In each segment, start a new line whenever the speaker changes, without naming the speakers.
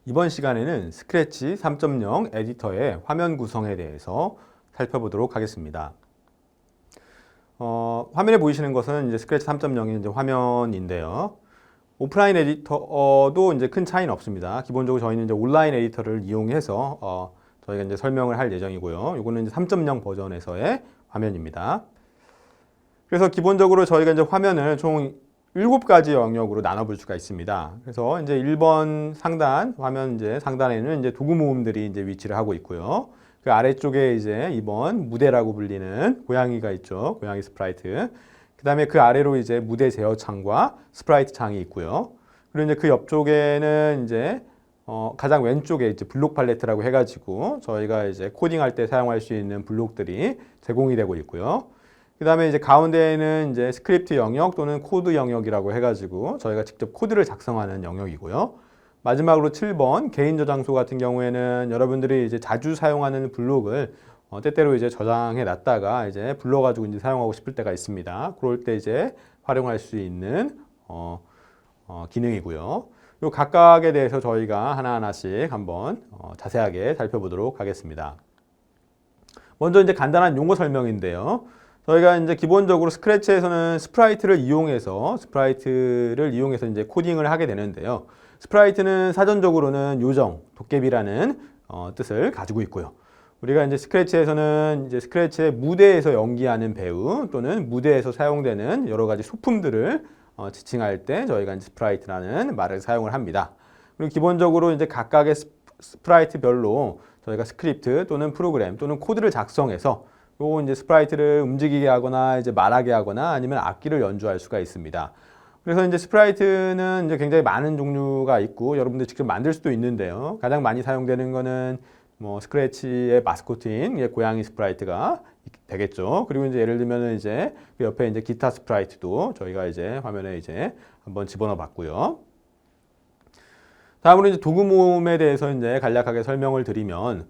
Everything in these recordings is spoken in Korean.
이번 시간에는 스크래치 3.0 에디터의 화면 구성에 대해서 살펴보도록 하겠습니다. 화면에 보이시는 것은 이제 스크래치 3.0의 이제 화면인데요. 오프라인 에디터도 이제 큰 차이는 없습니다. 기본적으로 저희는 이제 온라인 에디터를 이용해서 저희가 이제 설명을 할 예정이고요. 이거는 이제 3.0 버전에서의 화면입니다. 그래서 기본적으로 저희가 이제 화면을 총 7가지 영역으로 나눠볼 수가 있습니다. 그래서 이제 1번 상단, 화면 이제 상단에는 이제 도구 모음들이 이제 위치를 하고 있고요. 그 아래쪽에 이제 2번 무대라고 불리는 고양이가 있죠. 고양이 스프라이트. 그 다음에 그 아래로 이제 무대 제어 창과 스프라이트 창이 있고요. 그리고 이제 그 옆쪽에는 이제 가장 왼쪽에 이제 블록 팔레트라고 해가지고 저희가 이제 코딩할 때 사용할 수 있는 블록들이 제공이 되고 있고요. 그 다음에 이제 가운데에는 이제 스크립트 영역 또는 코드 영역이라고 해가지고 저희가 직접 코드를 작성하는 영역이고요. 마지막으로 7번 개인 저장소 같은 경우에는 여러분들이 이제 자주 사용하는 블록을 때때로 이제 저장해 놨다가 이제 불러가지고 이제 사용하고 싶을 때가 있습니다. 그럴 때 이제 활용할 수 있는 기능이고요. 요 각각에 대해서 저희가 하나하나씩 한번 자세하게 살펴보도록 하겠습니다. 먼저 이제 간단한 용어 설명인데요. 저희가 이제 기본적으로 스크래치에서는 스프라이트를 이용해서 이제 코딩을 하게 되는데요. 스프라이트는 사전적으로는 요정, 도깨비라는 뜻을 가지고 있고요. 우리가 이제 스크래치에서는 이제 스크래치의 무대에서 연기하는 배우 또는 무대에서 사용되는 여러 가지 소품들을 지칭할 때 저희가 이제 스프라이트라는 말을 사용을 합니다. 그리고 기본적으로 이제 각각의 스프라이트별로 저희가 스크립트 또는 프로그램 또는 코드를 작성해서 요 이제 스프라이트를 움직이게 하거나 이제 말하게 하거나 아니면 악기를 연주할 수가 있습니다. 그래서 이제 스프라이트는 이제 굉장히 많은 종류가 있고 여러분들 직접 만들 수도 있는데요. 가장 많이 사용되는 거는 뭐 스크래치의 마스코트인 고양이 스프라이트가 되겠죠. 그리고 이제 예를 들면 이제 그 옆에 이제 기타 스프라이트도 저희가 이제 화면에 이제 한번 집어넣어 봤고요. 다음으로 이제 도구 모음에 대해서 이제 간략하게 설명을 드리면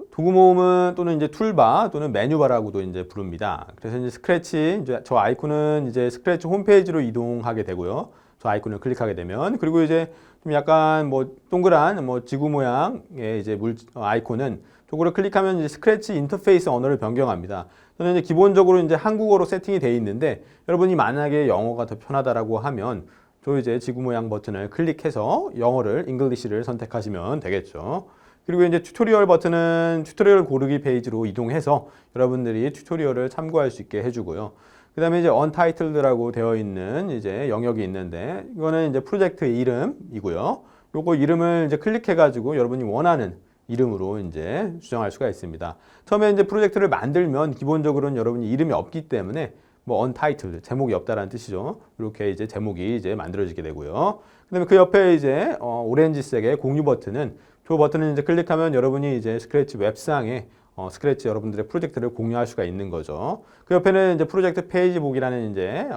도구 모음은 또는 이제 툴바 또는 메뉴바라고도 이제 부릅니다. 그래서 이제 스크래치 이제 저 아이콘은 이제 스크래치 홈페이지로 이동하게 되고요. 저 아이콘을 클릭하게 되면 그리고 이제 좀 약간 뭐 동그란 뭐 지구 모양의 이제 아이콘은 저거를 클릭하면 이제 스크래치 인터페이스 언어를 변경합니다. 저는 이제 기본적으로 이제 한국어로 세팅이 되어 있는데 여러분이 만약에 영어가 더 편하다라고 하면 저 이제 지구 모양 버튼을 클릭해서 영어를 잉글리시를 선택하시면 되겠죠. 그리고 이제 튜토리얼 버튼은 튜토리얼 고르기 페이지로 이동해서 여러분들이 튜토리얼을 참고할 수 있게 해주고요. 그 다음에 이제 untitled라고 되어 있는 이제 영역이 있는데 이거는 이제 프로젝트 이름이고요. 요거 이름을 이제 클릭해가지고 여러분이 원하는 이름으로 이제 수정할 수가 있습니다. 처음에 이제 프로젝트를 만들면 기본적으로는 여러분이 이름이 없기 때문에 뭐 untitled 제목이 없다라는 뜻이죠. 이렇게 이제 제목이 이제 만들어지게 되고요. 그다음에 그 옆에 이제 오렌지색의 공유 버튼은 저 버튼을 이제 클릭하면 여러분이 이제 스크래치 웹상에 스크래치 여러분들의 프로젝트를 공유할 수가 있는 거죠. 그 옆에는 이제 프로젝트 페이지 보기라는 이제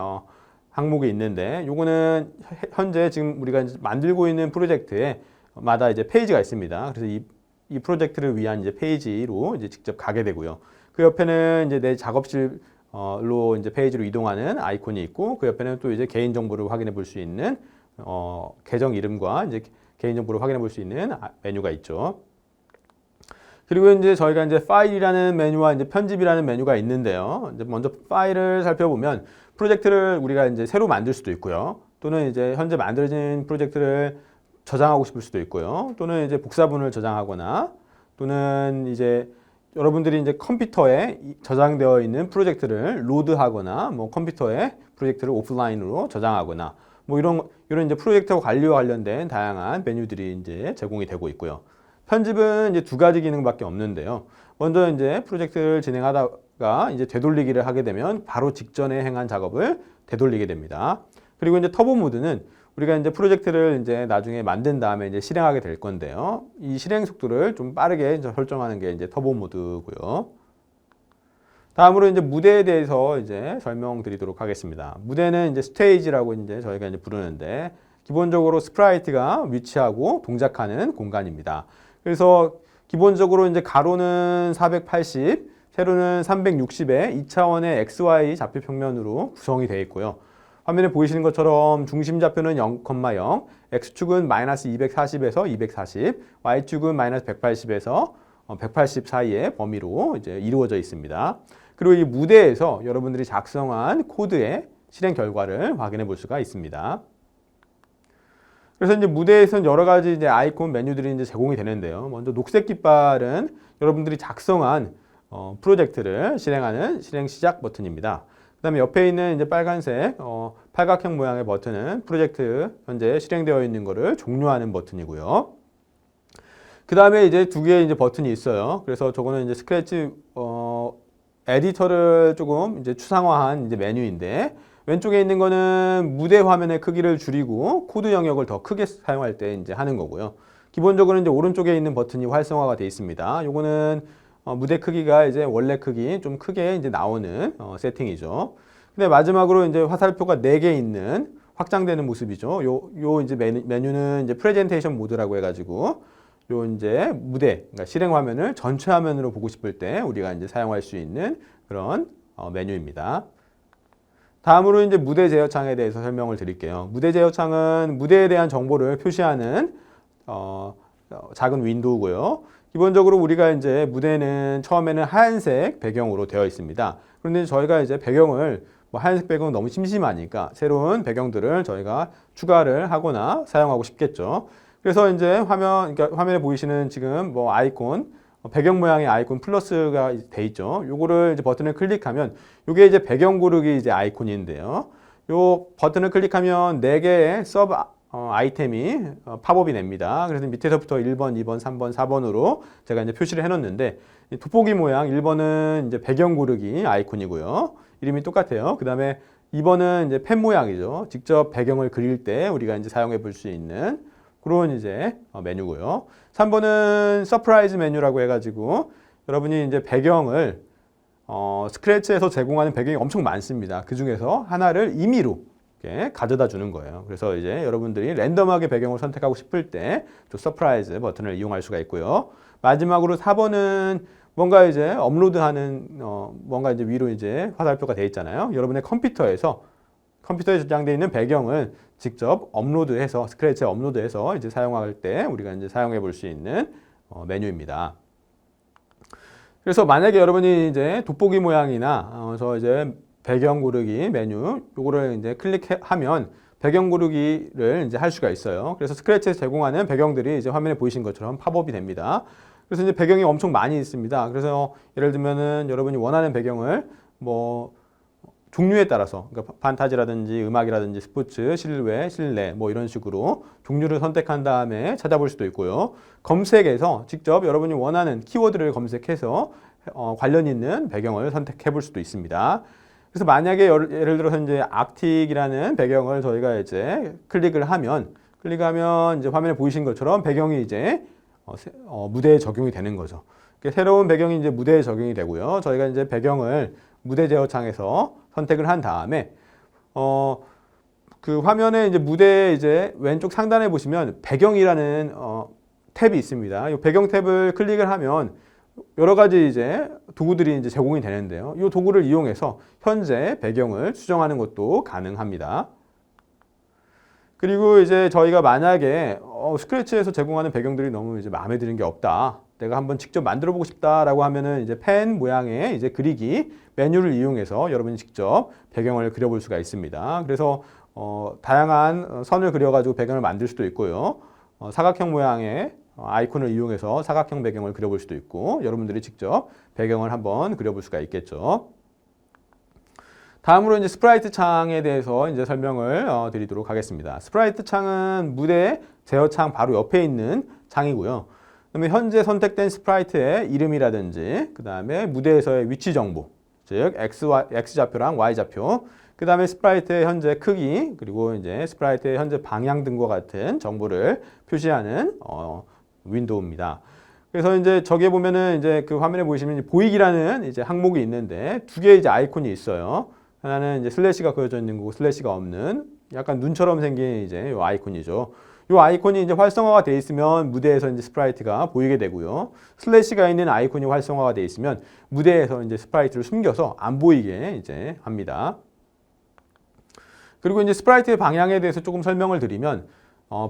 항목이 있는데 요거는 현재 지금 우리가 이제 만들고 있는 프로젝트에 마다 이제 페이지가 있습니다. 그래서 이 프로젝트를 위한 이제 페이지로 이제 직접 가게 되고요. 그 옆에는 이제 내 작업실로 이제 페이지로 이동하는 아이콘이 있고 그 옆에는 또 이제 개인 정보를 확인해 볼 수 있는 계정 이름과 이제 개인정보를 확인해 볼 수 있는 메뉴가 있죠. 그리고 이제 저희가 이제 파일이라는 메뉴와 이제 편집이라는 메뉴가 있는데요. 이제 먼저 파일을 살펴보면 프로젝트를 우리가 이제 새로 만들 수도 있고요. 또는 이제 현재 만들어진 프로젝트를 저장하고 싶을 수도 있고요. 또는 이제 복사본을 저장하거나 또는 이제 여러분들이 이제 컴퓨터에 저장되어 있는 프로젝트를 로드하거나 뭐 컴퓨터에 프로젝트를 오프라인으로 저장하거나 뭐 이런 이제 프로젝트 관리와 관련된 다양한 메뉴들이 이제 제공이 되고 있고요. 편집은 이제 2가지 기능밖에 없는데요. 먼저 이제 프로젝트를 진행하다가 이제 되돌리기를 하게 되면 바로 직전에 행한 작업을 되돌리게 됩니다. 그리고 이제 터보 모드는 우리가 이제 프로젝트를 이제 나중에 만든 다음에 이제 실행하게 될 건데요. 이 실행 속도를 좀 빠르게 설정하는 게 이제 터보 모드고요. 다음으로 이제 무대에 대해서 이제 설명드리도록 하겠습니다. 무대는 이제 스테이지라고 이제 저희가 이제 부르는데 기본적으로 스프라이트가 위치하고 동작하는 공간입니다. 그래서 기본적으로 이제 가로는 480, 세로는 360의 2차원의 XY 좌표 평면으로 구성이 되어 있고요. 화면에 보이시는 것처럼 중심 좌표는 0,0, X축은 마이너스 240에서 240, Y축은 마이너스 180에서 180 사이의 범위로 이제 이루어져 있습니다. 그리고 이 무대에서 여러분들이 작성한 코드의 실행 결과를 확인해 볼 수가 있습니다. 그래서 이제 무대에서는 여러 가지 이제 아이콘 메뉴들이 이제 제공이 되는데요. 먼저 녹색 깃발은 여러분들이 작성한 프로젝트를 실행하는 실행 시작 버튼입니다. 그다음에 옆에 있는 이제 빨간색 팔각형 모양의 버튼은 프로젝트 현재 실행되어 있는 것을 종료하는 버튼이고요. 그다음에 이제 두 개의 이제 버튼이 있어요. 그래서 저거는 이제 스크래치 에디터를 조금 이제 추상화한 이제 메뉴인데, 왼쪽에 있는 거는 무대 화면의 크기를 줄이고 코드 영역을 더 크게 사용할 때 이제 하는 거고요. 기본적으로 이제 오른쪽에 있는 버튼이 활성화가 되어 있습니다. 요거는 무대 크기가 이제 원래 크기 좀 크게 이제 나오는 세팅이죠. 근데 마지막으로 이제 화살표가 4개 있는 확장되는 모습이죠. 요 이제 메뉴는 이제 프레젠테이션 모드라고 해가지고 요 이제 무대, 그러니까 실행 화면을 전체 화면으로 보고 싶을 때 우리가 이제 사용할 수 있는 그런 메뉴입니다. 다음으로 이제 무대 제어창에 대해서 설명을 드릴게요. 무대 제어창은 무대에 대한 정보를 표시하는 작은 윈도우고요. 기본적으로 우리가 이제 무대는 처음에는 하얀색 배경으로 되어 있습니다. 그런데 저희가 이제 배경을 하얀색 배경은 너무 심심하니까 새로운 배경들을 저희가 추가를 하거나 사용하고 싶겠죠. 그래서 이제 그러니까 화면에 보이시는 지금 아이콘, 배경 모양의 아이콘 플러스가 돼 있죠. 요거를 이제 버튼을 클릭하면 요게 이제 배경 고르기 이제 아이콘인데요. 요 버튼을 클릭하면 4개의 서브 아이템이 팝업이 됩니다. 그래서 밑에서부터 1번, 2번, 3번, 4번으로 제가 이제 표시를 해놓는데, 돋보기 모양 1번은 이제 배경 고르기 아이콘이고요. 이름이 똑같아요. 그 다음에 2번은 이제 펜 모양이죠. 직접 배경을 그릴 때 우리가 이제 사용해 볼 수 있는 그런 이제 메뉴고요. 3번은 서프라이즈 메뉴라고 해가지고 여러분이 이제 배경을 스크래치에서 제공하는 배경이 엄청 많습니다. 그 중에서 하나를 임의로 이렇게 가져다 주는 거예요. 그래서 이제 여러분들이 랜덤하게 배경을 선택하고 싶을 때 또 서프라이즈 버튼을 이용할 수가 있고요. 마지막으로 4번은 뭔가 이제 업로드하는 뭔가 이제 위로 이제 화살표가 되어 있잖아요. 여러분의 컴퓨터에 저장되어 있는 배경을 직접 업로드해서 스크래치에 업로드해서 이제 사용할 때 우리가 이제 사용해 볼 수 있는 메뉴입니다. 그래서 만약에 여러분이 이제 돋보기 모양이나 저 이제 배경 고르기 메뉴 요거를 이제 클릭하면 배경 고르기를 이제 할 수가 있어요. 그래서 스크래치에서 제공하는 배경들이 이제 화면에 보이신 것처럼 팝업이 됩니다. 그래서 이제 배경이 엄청 많이 있습니다. 그래서 예를 들면은 여러분이 원하는 배경을 종류에 따라서, 그러니까 판타지라든지 음악이라든지 스포츠, 실외, 실내 이런 식으로 종류를 선택한 다음에 찾아볼 수도 있고요. 검색에서 직접 여러분이 원하는 키워드를 검색해서 관련 있는 배경을 선택해 볼 수도 있습니다. 그래서 만약에 예를 들어서 이제 악틱이라는 배경을 저희가 이제 클릭을 하면 이제 화면에 보이신 것처럼 배경이 이제 무대에 적용이 되는 거죠. 새로운 배경이 이제 무대에 적용이 되고요. 저희가 이제 배경을 무대 제어창에서 선택을 한 다음에 그 화면에 이제 무대 이제 왼쪽 상단에 보시면 배경이라는 탭이 있습니다. 이 배경 탭을 클릭을 하면 여러 가지 이제 도구들이 이제 제공이 되는데요. 이 도구를 이용해서 현재 배경을 수정하는 것도 가능합니다. 그리고 이제 저희가 만약에 스크래치에서 제공하는 배경들이 너무 이제 마음에 드는 게 없다, 내가 한번 직접 만들어 보고 싶다라고 하면은 이제 펜 모양의 이제 그리기 메뉴를 이용해서 여러분이 직접 배경을 그려볼 수가 있습니다. 그래서 다양한 선을 그려가지고 배경을 만들 수도 있고요. 사각형 모양의 아이콘을 이용해서 사각형 배경을 그려볼 수도 있고, 여러분들이 직접 배경을 한번 그려볼 수가 있겠죠. 다음으로 이제 스프라이트 창에 대해서 이제 설명을 드리도록 하겠습니다. 스프라이트 창은 무대 제어창 바로 옆에 있는 창이고요. 그다음에 현재 선택된 스프라이트의 이름이라든지, 그 다음에 무대에서의 위치 정보, 즉 X 좌표랑 Y 좌표, 그 다음에 스프라이트의 현재 크기, 그리고 이제 스프라이트의 현재 방향 등과 같은 정보를 표시하는 윈도우입니다. 그래서 이제 저기에 보면은 이제 그 화면에 보시면 보이기라는 이제 항목이 있는데 두 개의 이제 아이콘이 있어요. 하나는 이제 슬래시가 그려져 있는 거고 슬래시가 없는 약간 눈처럼 생긴 이제 요 아이콘이죠. 요 아이콘이 이제 활성화가 되어 있으면 무대에서 이제 스프라이트가 보이게 되고요. 슬래시가 있는 아이콘이 활성화가 되어 있으면 무대에서 이제 스프라이트를 숨겨서 안 보이게 이제 합니다. 그리고 이제 스프라이트의 방향에 대해서 조금 설명을 드리면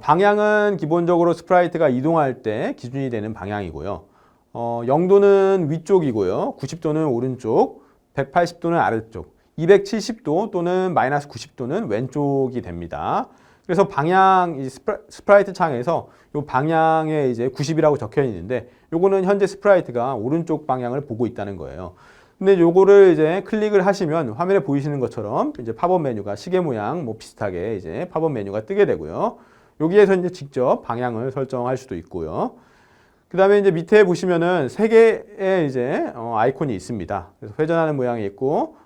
방향은 기본적으로 스프라이트가 이동할 때 기준이 되는 방향이고요. 0도는 위쪽이고요. 90도는 오른쪽, 180도는 아래쪽, 270도 또는 마이너스 90도는 왼쪽이 됩니다. 그래서 방향, 이 스프라이트 창에서 이 방향에 이제 90이라고 적혀 있는데 요거는 현재 스프라이트가 오른쪽 방향을 보고 있다는 거예요. 근데 요거를 이제 클릭을 하시면 화면에 보이시는 것처럼 이제 팝업 메뉴가 시계 모양 뭐 비슷하게 이제 팝업 메뉴가 뜨게 되고요. 여기에서 이제 직접 방향을 설정할 수도 있고요. 그 다음에 이제 밑에 보시면은 세 개의 이제 아이콘이 있습니다. 그래서 회전하는 모양이 있고,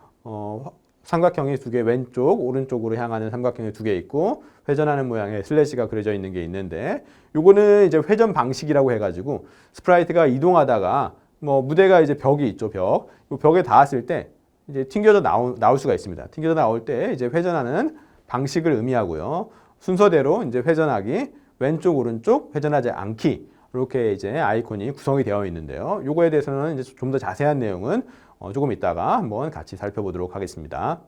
삼각형이 두 개, 왼쪽, 오른쪽으로 향하는 삼각형이 두 개 있고, 회전하는 모양의 슬래시가 그려져 있는 게 있는데, 요거는 이제 회전 방식이라고 해가지고, 스프라이트가 이동하다가, 뭐 무대가 이제 벽이 있죠, 벽. 이 벽에 닿았을 때, 이제 튕겨져 나올 수가 있습니다. 튕겨져 나올 때 이제 회전하는 방식을 의미하고요. 순서대로 이제 회전하기, 왼쪽, 오른쪽, 회전하지 않기. 이렇게 이제 아이콘이 구성이 되어 있는데요. 요거에 대해서는 이제 좀 더 자세한 내용은 조금 이따가 한번 같이 살펴보도록 하겠습니다.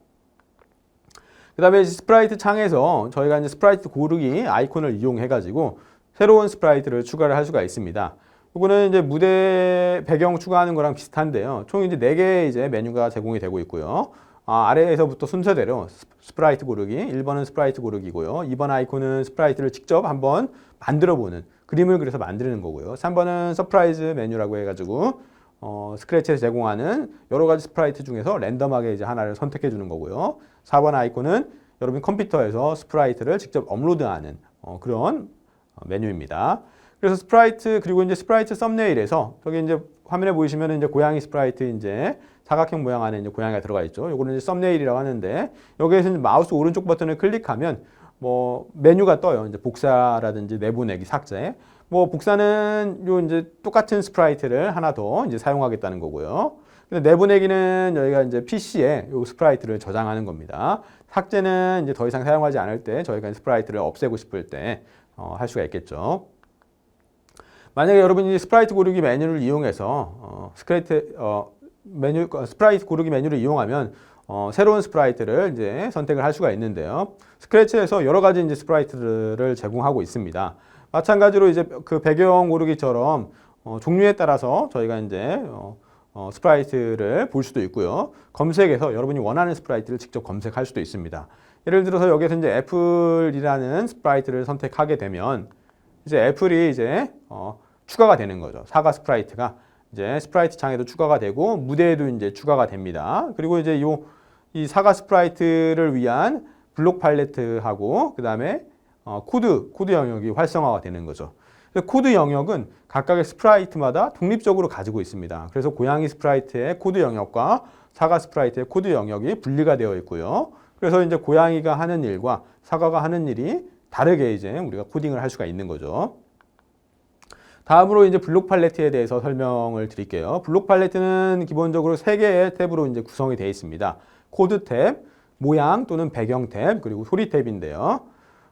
그 다음에 스프라이트 창에서 저희가 이제 스프라이트 고르기 아이콘을 이용해 가지고 새로운 스프라이트를 추가를 할 수가 있습니다. 요거는 이제 무대 배경 추가하는 거랑 비슷한데요. 총 이제 4개의 이제 메뉴가 제공이 되고 있고요. 아래에서부터 순서대로 스프라이트 고르기, 1번은 스프라이트 고르기고요. 2번 아이콘은 스프라이트를 직접 한번 만들어보는, 그림을 그려서 만드는 거고요. 3번은 서프라이즈 메뉴라고 해가지고 스크래치에서 제공하는 여러 가지 스프라이트 중에서 랜덤하게 이제 하나를 선택해 주는 거고요. 4번 아이콘은 여러분 컴퓨터에서 스프라이트를 직접 업로드하는 그런 메뉴입니다. 그래서 스프라이트, 그리고 이제 스프라이트 썸네일에서 저기 이제 화면에 보이시면 이제 고양이 스프라이트 이제 사각형 모양 안에 이제 고양이가 들어가 있죠. 요거는 이제 썸네일이라고 하는데 여기에서 이제 마우스 오른쪽 버튼을 클릭하면 뭐 메뉴가 떠요. 이제 복사라든지 내보내기, 삭제. 뭐 복사는 요 이제 똑같은 스프라이트를 하나 더 이제 사용하겠다는 거고요. 근데 내보내기는 저희가 이제 PC에 요 스프라이트를 저장하는 겁니다. 삭제는 이제 더 이상 사용하지 않을 때 저희가 스프라이트를 없애고 싶을 때 할 수가 있겠죠. 만약에 여러분이 스프라이트 고르기 메뉴를 이용해서 스프라이트 고르기 메뉴를 이용하면 새로운 스프라이트를 이제 선택을 할 수가 있는데요. 스크래치에서 여러 가지 이제 스프라이트를 제공하고 있습니다. 마찬가지로 이제 그 배경 고르기처럼 종류에 따라서 저희가 이제 스프라이트를 볼 수도 있고요. 검색에서 여러분이 원하는 스프라이트를 직접 검색할 수도 있습니다. 예를 들어서 여기서 이제 애플이라는 스프라이트를 선택하게 되면 이제 애플이 이제 추가가 되는 거죠. 사과 스프라이트가 이제 스프라이트 창에도 추가가 되고 무대에도 이제 추가가 됩니다. 그리고 이제 이 사과 스프라이트를 위한 블록 팔레트하고 그 다음에 코드 영역이 활성화가 되는 거죠. 코드 영역은 각각의 스프라이트마다 독립적으로 가지고 있습니다. 그래서 고양이 스프라이트의 코드 영역과 사과 스프라이트의 코드 영역이 분리가 되어 있고요. 그래서 이제 고양이가 하는 일과 사과가 하는 일이 다르게 이제 우리가 코딩을 할 수가 있는 거죠. 다음으로 이제 블록 팔레트에 대해서 설명을 드릴게요. 블록 팔레트는 기본적으로 3개의 탭으로 이제 구성이 되어 있습니다. 코드 탭, 모양 또는 배경 탭, 그리고 소리 탭인데요.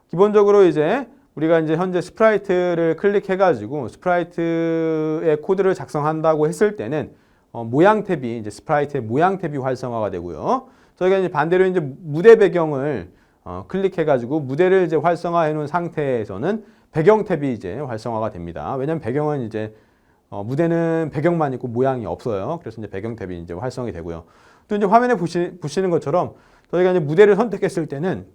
기본적으로 이제 우리가 이제 현재 스프라이트를 클릭해가지고 스프라이트의 코드를 작성한다고 했을 때는 모양 탭이 이제 스프라이트의 모양 탭이 활성화가 되고요. 저희가 이제 반대로 이제 무대 배경을 클릭해가지고 무대를 이제 활성화해 놓은 상태에서는 배경 탭이 이제 활성화가 됩니다. 왜냐하면 배경은 이제 무대는 배경만 있고 모양이 없어요. 그래서 이제 배경 탭이 이제 활성이 되고요. 또 이제 화면에 보시는 것처럼 저희가 이제 무대를 선택했을 때는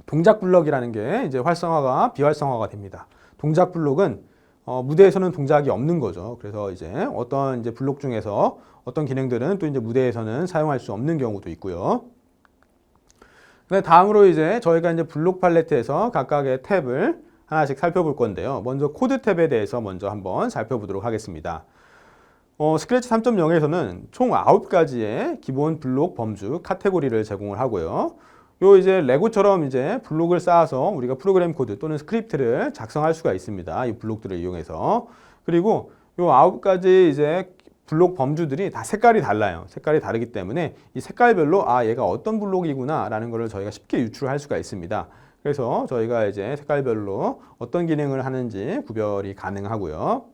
동작 블럭이라는 게 이제 비활성화가 됩니다. 동작 블럭은 무대에서는 동작이 없는 거죠. 그래서 이제 어떤 이제 블록 중에서 어떤 기능들은 또 이제 무대에서는 사용할 수 없는 경우도 있고요. 다음으로 이제 저희가 이제 블록 팔레트에서 각각의 탭을 하나씩 살펴볼 건데요. 먼저 코드 탭에 대해서 먼저 한번 살펴보도록 하겠습니다. 스크래치 3.0에서는 총 9가지의 기본 블록 범주 카테고리를 제공을 하고요. 요 이제 레고처럼 이제 블록을 쌓아서 우리가 프로그램 코드 또는 스크립트를 작성할 수가 있습니다. 이 블록들을 이용해서. 그리고 요 9가지 이제 블록 범주들이 다 색깔이 달라요. 색깔이 다르기 때문에 이 색깔별로 얘가 어떤 블록이구나 라는 것을 저희가 쉽게 유출할 수가 있습니다. 그래서 저희가 이제 색깔별로 어떤 기능을 하는지 구별이 가능하고요.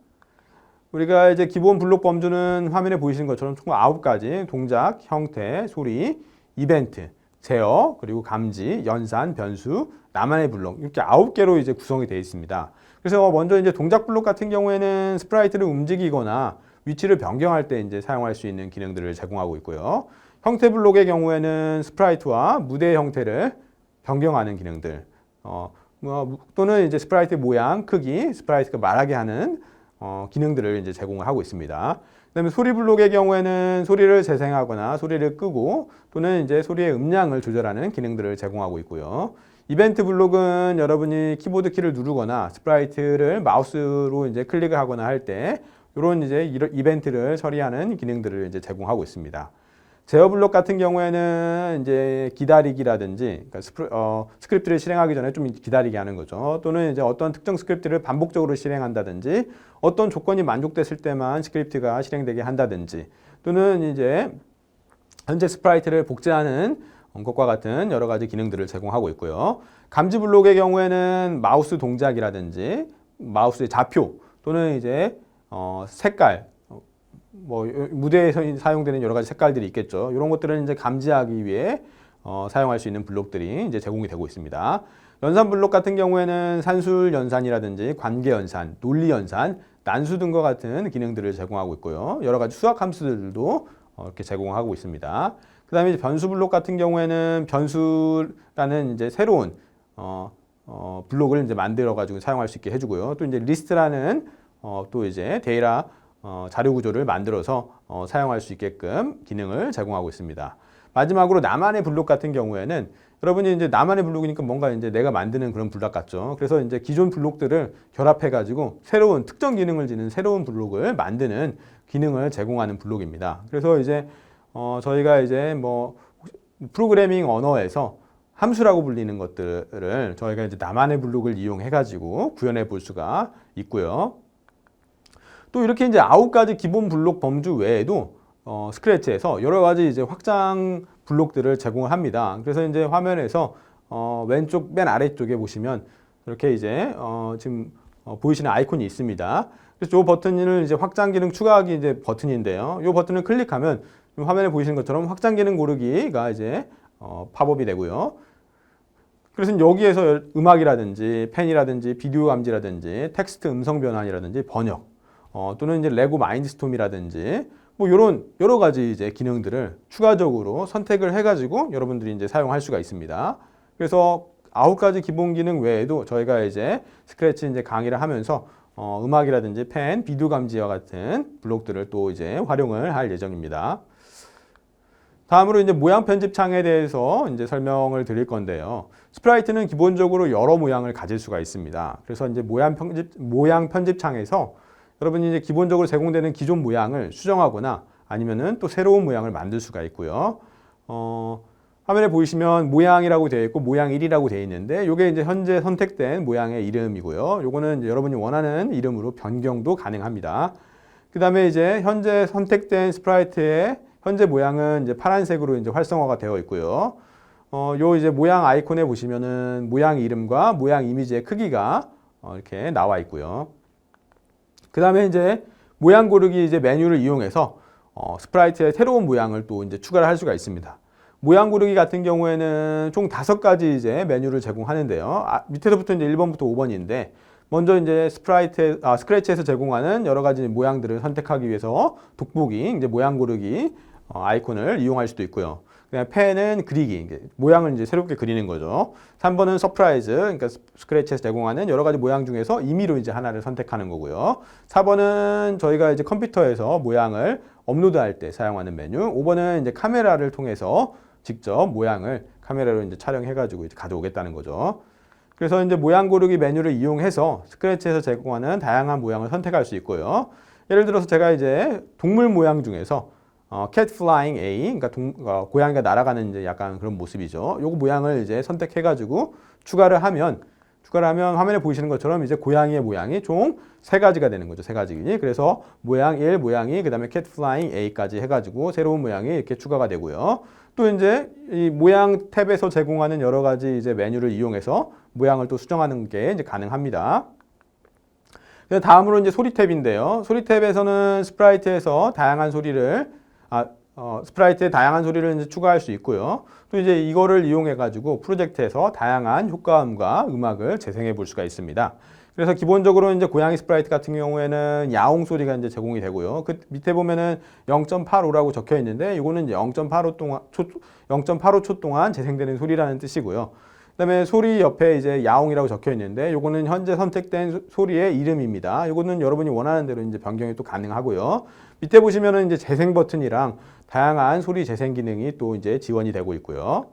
우리가 이제 기본 블록 범주는 화면에 보이시는 것처럼 총 9가지 동작, 형태, 소리, 이벤트, 제어, 그리고 감지, 연산, 변수, 나만의 블록 이렇게 9개로 이제 구성이 되어 있습니다. 그래서 먼저 이제 동작 블록 같은 경우에는 스프라이트를 움직이거나 위치를 변경할 때 이제 사용할 수 있는 기능들을 제공하고 있고요. 형태 블록의 경우에는 스프라이트와 무대의 형태를 변경하는 기능들, 또는 이제 스프라이트 모양, 크기, 스프라이트가 말하게 하는 기능들을 이제 제공을 하고 있습니다. 그다음에 소리 블록의 경우에는 소리를 재생하거나 소리를 끄고 또는 이제 소리의 음량을 조절하는 기능들을 제공하고 있고요. 이벤트 블록은 여러분이 키보드 키를 누르거나 스프라이트를 마우스로 이제 클릭을 하거나 할 때 이런 이제 이벤트를 처리하는 기능들을 이제 제공하고 있습니다. 제어 블록 같은 경우에는 이제 기다리기라든지 그러니까 스크립트를 실행하기 전에 좀 기다리게 하는 거죠. 또는 이제 어떤 특정 스크립트를 반복적으로 실행한다든지 어떤 조건이 만족됐을 때만 스크립트가 실행되게 한다든지 또는 이제 현재 스프라이트를 복제하는 것과 같은 여러 가지 기능들을 제공하고 있고요. 감지 블록의 경우에는 마우스 동작이라든지 마우스의 좌표 또는 이제 색깔 무대에서 사용되는 여러 가지 색깔들이 있겠죠. 이런 것들은 이제 감지하기 위해 사용할 수 있는 블록들이 이제 제공이 되고 있습니다. 연산 블록 같은 경우에는 산술 연산이라든지 관계 연산, 논리 연산, 난수 등과 같은 기능들을 제공하고 있고요. 여러 가지 수학 함수들도 이렇게 제공하고 있습니다. 그다음에 이제 변수 블록 같은 경우에는 변수라는 이제 새로운 블록을 이제 만들어 가지고 사용할 수 있게 해주고요. 또 이제 리스트라는 또 이제 데이터 자료 구조를 만들어서 사용할 수 있게끔 기능을 제공하고 있습니다. 마지막으로 나만의 블록 같은 경우에는 여러분이 이제 나만의 블록이니까 뭔가 이제 내가 만드는 그런 블록 같죠. 그래서 이제 기존 블록들을 결합해 가지고 새로운 특정 기능을 지닌 새로운 블록을 만드는 기능을 제공하는 블록입니다. 그래서 이제 저희가 이제 뭐 프로그래밍 언어에서 함수라고 불리는 것들을 저희가 이제 나만의 블록을 이용해 가지고 구현해 볼 수가 있고요. 또 이렇게 이제 9가지 기본 블록 범주 외에도 스크래치에서 여러 가지 이제 확장 블록들을 제공을 합니다. 그래서 이제 화면에서 왼쪽 맨 아래쪽에 보시면 이렇게 이제 지금 보이시는 아이콘이 있습니다. 그래서 이 버튼을 이제 확장 기능 추가하기 이제 버튼인데요. 이 버튼을 클릭하면 화면에 보이시는 것처럼 확장 기능 고르기가 이제 팝업이 되고요. 그래서 여기에서 음악이라든지 펜이라든지 비디오 감지라든지 텍스트 음성 변환이라든지 번역 또는 이제 레고 마인드스톰이라든지 뭐 이런 여러 가지 이제 기능들을 추가적으로 선택을 해가지고 여러분들이 이제 사용할 수가 있습니다. 그래서 9가지 기본 기능 외에도 저희가 이제 스크래치 이제 강의를 하면서 음악이라든지 펜, 비디오 감지와 같은 블록들을 또 이제 활용을 할 예정입니다. 다음으로 이제 모양 편집 창에 대해서 이제 설명을 드릴 건데요. 스프라이트는 기본적으로 여러 모양을 가질 수가 있습니다. 그래서 이제 모양 편집 창에서 여러분이 이제 기본적으로 제공되는 기존 모양을 수정하거나 아니면은 또 새로운 모양을 만들 수가 있고요. 화면에 보이시면 모양이라고 되어 있고 모양 1이라고 되어 있는데 이게 이제 현재 선택된 모양의 이름이고요. 요거는 이제 여러분이 원하는 이름으로 변경도 가능합니다. 그 다음에 이제 현재 선택된 스프라이트의 현재 모양은 이제 파란색으로 이제 활성화가 되어 있고요. 요 이제 모양 아이콘에 보시면은 모양 이름과 모양 이미지의 크기가 이렇게 나와 있고요. 그 다음에 이제 모양 고르기 이제 메뉴를 이용해서 스프라이트의 새로운 모양을 또 이제 추가를 할 수가 있습니다. 모양 고르기 같은 경우에는 총 5가지 이제 메뉴를 제공하는데요. 밑에서부터 이제 1번부터 5번인데 먼저 이제 스크래치에서 제공하는 여러 가지 모양들을 선택하기 위해서 돋보기, 이제 모양 고르기 아이콘을 이용할 수도 있고요. 그냥 펜은 그리기, 모양을 이제 새롭게 그리는 거죠. 3번은 서프라이즈, 그러니까 스크래치에서 제공하는 여러 가지 모양 중에서 임의로 이제 하나를 선택하는 거고요. 4번은 저희가 이제 컴퓨터에서 모양을 업로드할 때 사용하는 메뉴. 5번은 이제 카메라를 통해서 직접 모양을 카메라로 이제 촬영해가지고 이제 가져오겠다는 거죠. 그래서 이제 모양 고르기 메뉴를 이용해서 스크래치에서 제공하는 다양한 모양을 선택할 수 있고요. 예를 들어서 제가 이제 동물 모양 중에서 cat flying A, 그러니까 고양이가 날아가는 이제 약간 그런 모습이죠. 요거 모양을 이제 선택해가지고 추가를 하면 화면에 보이시는 것처럼 이제 고양이의 모양이 총 3가지가 되는 거죠. 3가지. 그래서 모양 1, 모양 2, 그 다음에 cat flying A까지 해가지고 새로운 모양이 이렇게 추가가 되고요. 또 이제 이 모양 탭에서 제공하는 여러 가지 이제 메뉴를 이용해서 모양을 또 수정하는 게 이제 가능합니다. 다음으로 이제 소리 탭인데요. 소리 탭에서는 스프라이트에서 다양한 소리를 스프라이트에 다양한 소리를 이제 추가할 수 있고요. 또 이제 이거를 이용해 가지고 프로젝트에서 다양한 효과음과 음악을 재생해 볼 수가 있습니다. 그래서 기본적으로 이제 고양이 스프라이트 같은 경우에는 야옹 소리가 이제 제공이 되고요. 그 밑에 보면은 0.85라고 적혀 있는데 이거는 이제 0.85초 동안 재생되는 소리라는 뜻이고요. 그다음에 소리 옆에 이제 야옹이라고 적혀 있는데 요거는 현재 선택된 소리의 이름입니다. 요거는 여러분이 원하는 대로 이제 변경이 또 가능하고요. 밑에 보시면은 이제 재생 버튼이랑 다양한 소리 재생 기능이 또 이제 지원이 되고 있고요.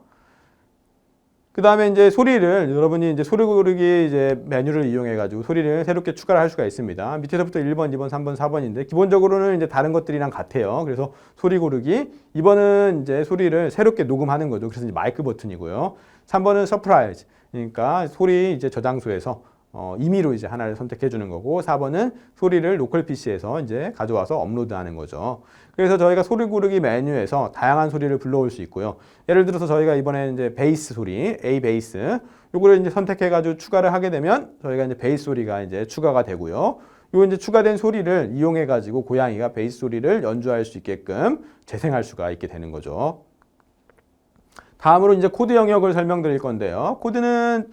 그 다음에 이제 소리를 여러분이 이제 소리 고르기 이제 메뉴를 이용해 가지고 소리를 새롭게 추가를 할 수가 있습니다. 밑에서부터 1번, 2번, 3번, 4번인데 기본적으로는 이제 다른 것들이랑 같아요. 그래서 소리 고르기 2번은 이제 소리를 새롭게 녹음하는 거죠. 그래서 이제 마이크 버튼이고요. 3번은 서프라이즈. 그러니까 소리 이제 저장소에서 임의로 이제 하나를 선택해 주는 거고 4번은 소리를 로컬 PC에서 이제 가져와서 업로드하는 거죠. 그래서 저희가 소리 고르기 메뉴에서 다양한 소리를 불러올 수 있고요. 예를 들어서 저희가 이번에 이제 베이스 소리, A 베이스 요거를 이제 선택해 가지고 추가를 하게 되면 저희가 이제 베이스 소리가 이제 추가가 되고요. 요 이제 추가된 소리를 이용해 가지고 고양이가 베이스 소리를 연주할 수 있게끔 재생할 수가 있게 되는 거죠. 다음으로 이제 코드 영역을 설명드릴 건데요. 코드는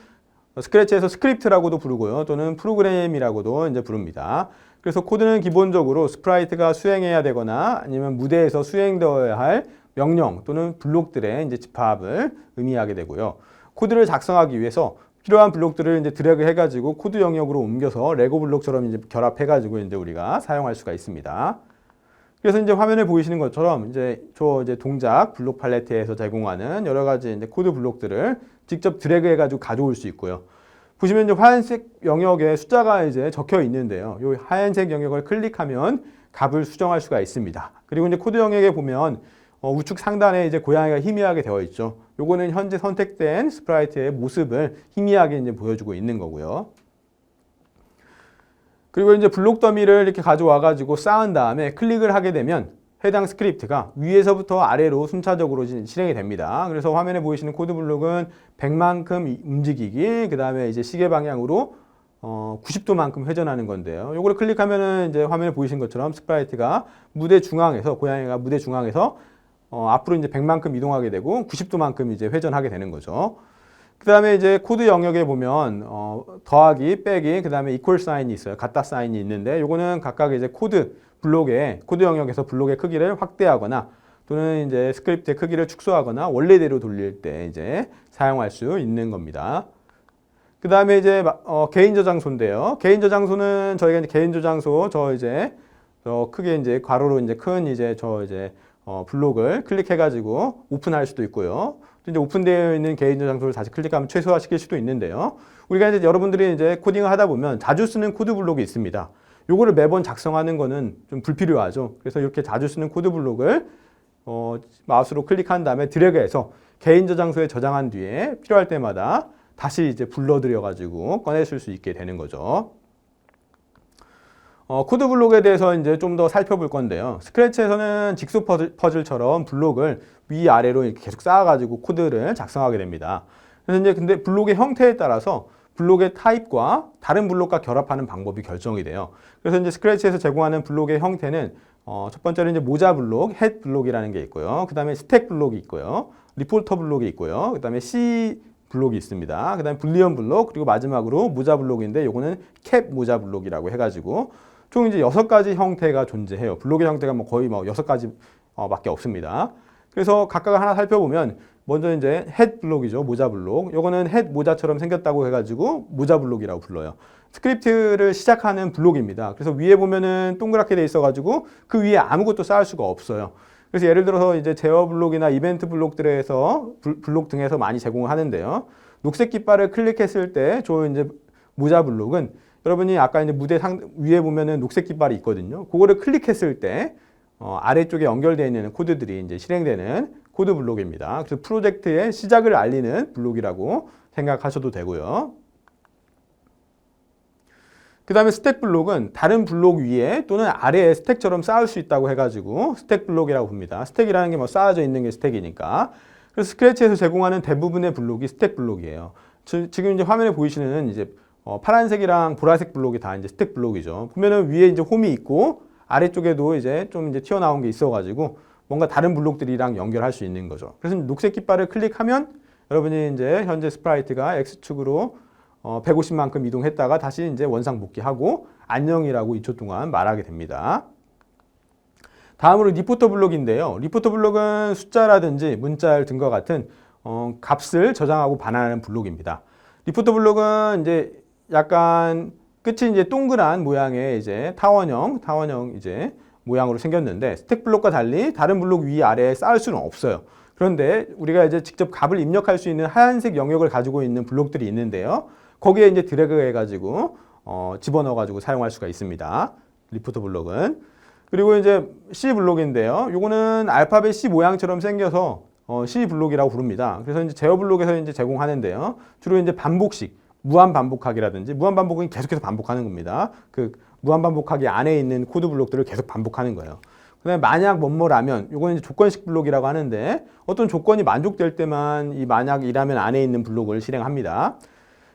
스크래치에서 스크립트라고도 부르고요. 또는 프로그램이라고도 이제 부릅니다. 그래서 코드는 기본적으로 스프라이트가 수행해야 되거나 아니면 무대에서 수행되어야 할 명령 또는 블록들의 이제 집합을 의미하게 되고요. 코드를 작성하기 위해서 필요한 블록들을 이제 드래그 해가지고 코드 영역으로 옮겨서 레고 블록처럼 이제 결합해가지고 이제 우리가 사용할 수가 있습니다. 그래서 이제 화면에 보이시는 것처럼 이제 동작 블록 팔레트에서 제공하는 여러 가지 이제 코드 블록들을 직접 드래그 해가지고 가져올 수 있고요. 보시면 이제 하얀색 영역에 숫자가 이제 적혀 있는데요. 이 하얀색 영역을 클릭하면 값을 수정할 수가 있습니다. 그리고 이제 코드 영역에 보면 우측 상단에 이제 고양이가 희미하게 되어 있죠. 요거는 현재 선택된 스프라이트의 모습을 희미하게 이제 보여주고 있는 거고요. 그리고 이제 블록 더미를 이렇게 가져와 가지고 쌓은 다음에 클릭을 하게 되면 해당 스크립트가 위에서부터 아래로 순차적으로 실행이 됩니다. 그래서 화면에 보이시는 코드 블록은 100만큼 움직이기, 그 다음에 이제 시계 방향으로 90도만큼 회전하는 건데요. 요거를 클릭하면은 이제 화면에 보이신 것처럼 스프라이트가 무대 중앙에서 고양이가 무대 중앙에서 앞으로 이제 100만큼 이동하게 되고 90도만큼 이제 회전하게 되는 거죠. 그 다음에 이제 코드 영역에 보면 더하기, 빼기, 그 다음에 이퀄 사인이 있어요. 같다 사인이 있는데 요거는 각각 이제 코드 영역에서 블록의 크기를 확대하거나 또는 이제 스크립트의 크기를 축소하거나 원래대로 돌릴 때 이제 사용할 수 있는 겁니다. 그 다음에 이제 개인 저장소인데요. 개인 저장소는 저희가 이제 개인 저장소 크게 이제 괄호로 이제 큰 블록을 클릭해가지고 오픈할 수도 있고요. 또 이제 오픈되어 있는 개인 저장소를 다시 클릭하면 최소화시킬 수도 있는데요. 우리가 이제 여러분들이 이제 코딩을 하다 보면 자주 쓰는 코드 블록이 있습니다. 요거를 매번 작성하는 거는 좀 불필요하죠. 그래서 이렇게 자주 쓰는 코드 블록을 마우스로 클릭한 다음에 드래그해서 개인 저장소에 저장한 뒤에 필요할 때마다 다시 이제 불러들여 가지고 꺼내실 수 있게 되는 거죠. 코드 블록에 대해서 이제 좀 더 살펴볼 건데요. 스크래치에서는 직소 퍼즐처럼 블록을 위아래로 이렇게 계속 쌓아가지고 코드를 작성하게 됩니다. 그래서 이제 근데 블록의 형태에 따라서 블록의 타입과 다른 블록과 결합하는 방법이 결정이 돼요. 그래서 이제 스크래치에서 제공하는 블록의 형태는 첫 번째로 이제 모자 블록, 헷 블록이라는 게 있고요. 그 다음에 스택 블록이 있고요. 리포터 블록이 있고요. 그 다음에 C 블록이 있습니다. 그 다음에 불리언 블록, 그리고 마지막으로 모자 블록인데 요거는 캡 모자 블록이라고 해가지고 총 이제 6가지 형태가 존재해요. 블록의 형태가 뭐 거의 6가지 밖에 없습니다. 그래서 각각 하나 살펴보면 먼저 이제 헷 블록이죠. 모자 블록. 요거는 헷 모자처럼 생겼다고 해가지고 모자 블록이라고 불러요. 스크립트를 시작하는 블록입니다. 그래서 위에 보면은 동그랗게 돼 있어가지고 그 위에 아무것도 쌓을 수가 없어요. 그래서 예를 들어서 이제 제어 블록이나 이벤트 블록들에서 블록 등에서 많이 제공을 하는데요. 녹색 깃발을 클릭했을 때 저 이제 모자 블록은 여러분이 아까 이제 무대 위에 보면은 녹색 깃발이 있거든요. 그거를 클릭했을 때 아래쪽에 연결되어 있는 코드들이 이제 실행되는 코드 블록입니다. 그래서 프로젝트의 시작을 알리는 블록이라고 생각하셔도 되고요. 그 다음에 스택 블록은 다른 블록 위에 또는 아래에 스택처럼 쌓을 수 있다고 해가지고 스택 블록이라고 봅니다. 스택이라는 게 뭐 쌓아져 있는 게 스택이니까. 그래서 스크래치에서 제공하는 대부분의 블록이 스택 블록이에요. 지금 이제 화면에 보이시는 이제 파란색이랑 보라색 블록이 다 이제 스택 블록이죠. 보면은 위에 이제 홈이 있고 아래쪽에도 이제 좀 이제 튀어나온 게 있어가지고 뭔가 다른 블록들이랑 연결할 수 있는 거죠. 그래서 녹색 깃발을 클릭하면 여러분이 이제 현재 스프라이트가 X축으로 150만큼 이동했다가 다시 이제 원상 복귀하고 안녕이라고 2초 동안 말하게 됩니다. 다음으로 리포터 블록인데요. 리포터 블록은 숫자라든지 문자 등과 같은 값을 저장하고 반환하는 블록입니다. 리포터 블록은 이제 약간 끝이 이제 동그란 모양의 이제 타원형 이제 모양으로 생겼는데 스택 블록과 달리 다른 블록 위 아래에 쌓을 수는 없어요. 그런데 우리가 이제 직접 값을 입력할 수 있는 하얀색 영역을 가지고 있는 블록들이 있는데요. 거기에 이제 드래그 해가지고 집어넣어 가지고 사용할 수가 있습니다. 리포터 블록은. 그리고 이제 C 블록인데요. 요거는 알파벳 C 모양처럼 생겨서 C 블록이라고 부릅니다. 그래서 이제 제어 블록에서 이제 제공하는데요. 주로 이제 반복식, 무한 반복하기라든지 무한 반복은 계속해서 반복하는 겁니다. 그 무한 반복하기 안에 있는 코드 블록들을 계속 반복하는 거예요. 그다음에 만약 뭐뭐라면 요거는 이제 조건식 블록이라고 하는데 어떤 조건이 만족될 때만 이 만약이라면 안에 있는 블록을 실행합니다.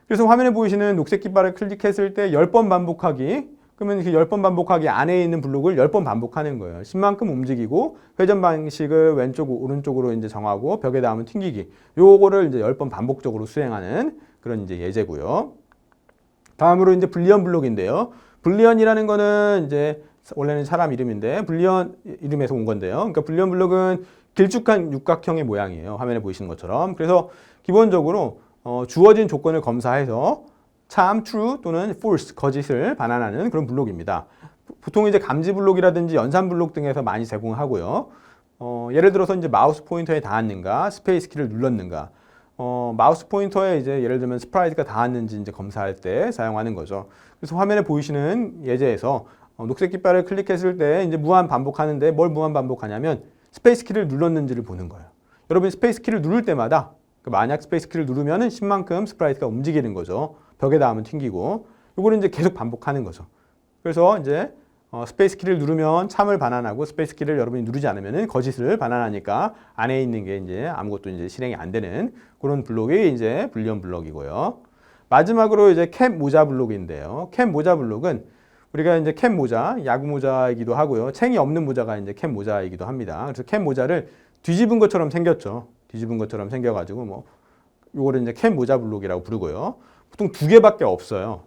그래서 화면에 보이시는 녹색 깃발을 클릭했을 때 10번 반복하기, 그러면 그 10번 반복하기 안에 있는 블록을 10번 반복하는 거예요. 10만큼 움직이고 회전 방식을 왼쪽 오른쪽으로 이제 정하고 벽에 닿으면 튕기기. 요거를 이제 10번 반복적으로 수행하는 그런 이제 예제고요. 다음으로 이제 불리언 블록인데요. 불리언이라는 거는 이제 원래는 사람 이름인데 불리언 이름에서 온 건데요. 그러니까 불리언 블록은 길쭉한 육각형의 모양이에요. 화면에 보이시는 것처럼. 그래서 기본적으로 주어진 조건을 검사해서 참, true 또는 false, 거짓을 반환하는 그런 블록입니다. 보통 이제 감지 블록이라든지 연산 블록 등에서 많이 제공하고요. 예를 들어서 이제 마우스 포인터에 닿았는가, 스페이스 키를 눌렀는가. 마우스 포인터에 이제 예를 들면 스프라이트가 닿았는지 이제 검사할 때 사용하는 거죠. 그래서 화면에 보이시는 예제에서 녹색 깃발을 클릭했을 때 이제 무한 반복하는데 뭘 무한 반복하냐면 스페이스 키를 눌렀는지를 보는 거예요. 여러분 스페이스 키를 누를 때마다 만약 스페이스 키를 누르면은 10만큼 스프라이트가 움직이는 거죠. 벽에 닿으면 튕기고 이거를 이제 계속 반복하는 거죠. 그래서 이제 스페이스 키를 누르면 참을 반환하고 스페이스 키를 여러분이 누르지 않으면은 거짓을 반환하니까 안에 있는 게 이제 아무것도 이제 실행이 안 되는 그런 블록이 이제 불리언 블록이고요. 마지막으로 이제 캡 모자 블록인데요. 캡 모자 블록은 우리가 이제 캡 모자, 야구 모자이기도 하고요. 챙이 없는 모자가 이제 캡 모자이기도 합니다. 그래서 캡 모자를 뒤집은 것처럼 생겼죠. 뒤집은 것처럼 생겨가지고 뭐 요거를 이제 캡 모자 블록이라고 부르고요. 보통 2개밖에 없어요.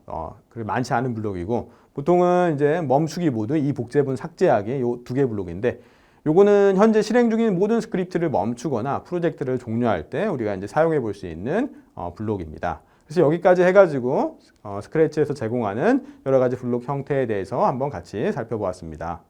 많지 않은 블록이고 보통은 이제 멈추기 모드, 이 복제분 삭제하기 요 2개 블록인데 요거는 현재 실행 중인 모든 스크립트를 멈추거나 프로젝트를 종료할 때 우리가 이제 사용해 볼 수 있는 블록입니다. 그래서 여기까지 해가지고 스크래치에서 제공하는 여러 가지 블록 형태에 대해서 한번 같이 살펴보았습니다.